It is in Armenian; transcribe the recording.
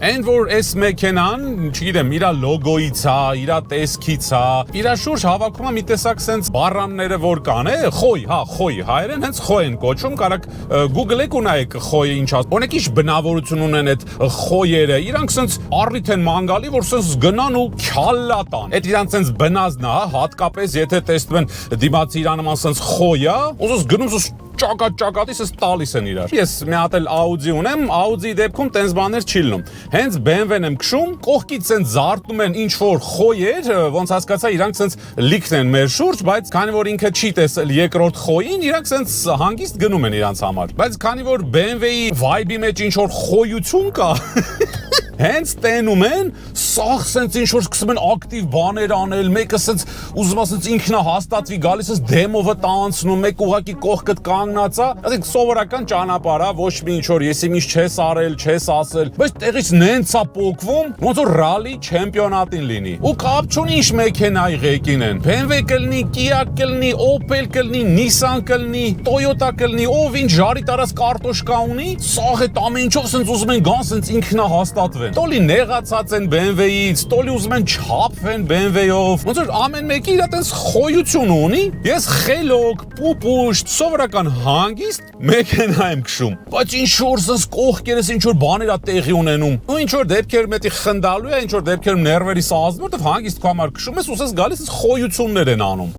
Այն որ այս մեքենան, չգիտեմ, իրա լոգոից է, իրա տեսքից է, իրա շուրջ հավաքում է մի տեսակ սենց բառանները որ կան, խոյ, հա, խոյ, հայերեն հենց խոյ են կոչում, կարակ Google-եք ու նայեք խոյը ինչ է։ Օրինակ ինչ բնավորություն ունեն այդ խոյերը, իրանք սենց առիթ են մանգալի, որ սենց գնան ու քյալլա տան։ Այդ իրանք սենց բնազն է, հատկապես եթե տեսնում են դիմացի իրա նման սենց խոյ է, ոսս գնում ус ճակատիս էս տալիս են իրար։ Ես մի հատ էլ Audi ունեմ, Audi դեպքում տենց բաներ չի լինում։ Հենց BMW-ն եմ քշում, կողքից սենց զարթնում են ինչ որ խոյեր, ոնց հասկացա, իրանք սենց լիքն են մեր շուրջ, բայց քանի որ ինքը չի տեսել երկրորդ խոյին, իրանք սենց հանգիստ գնում են իրանց համար։ Բայց քանի որ BMW-ի vibe-ի մեջ ինչ որ խոյություն կա, հենց տենում են, սաղ սենց ինչ-որ սկսում են ակտիվ բաներ անել, մեկը սենց ուզում ասենց ինքնա հաստատվի, գալիս ես դեմովը տանցնում, մեկ ուղակի կողքդ կանգնած է, ասենք սովորական ճանապարհ է, ոչ մի ինչ-որ եսի ինչ չես արել, չես ասել, բայց տեղից նենց է պոկվում, ոնց որ ռալի չեմպիոնատին լինի։ Ու կապ չունի ինչ մեքենայի ղեկին են։ BMW կլինի, Kia կլինի, Opel կլինի, Nissan կլինի, Toyota կլինի, ով ինչ ժարի տարած կարտոշկա ունի, սաղ այդ ամեն ինչով սենց ուզում են գան, սենց ինքնա հաստատվեն։ Տոլի նեղացած են BMW-ից, տոլի ուզում են չափվեն BMW-ով։ Ոնց որ ամեն մեկի իր այդպես խոյություն ունի։ Ես խելոք, պուպուշտ, սովորական հանգիստ մեքենա եմ քշում։ Բայց ինչ որ սենց կողքերս ինչ որ բաներ է տեղի ունենում։ Ու ինչ որ դեպքեր մետի խնդալու է, ինչ որ դեպքեր ներվերիս ազդում, որտեվ հանգիստ քո համար քշում ես, ուսես գալիս ես խոյություններ են անում։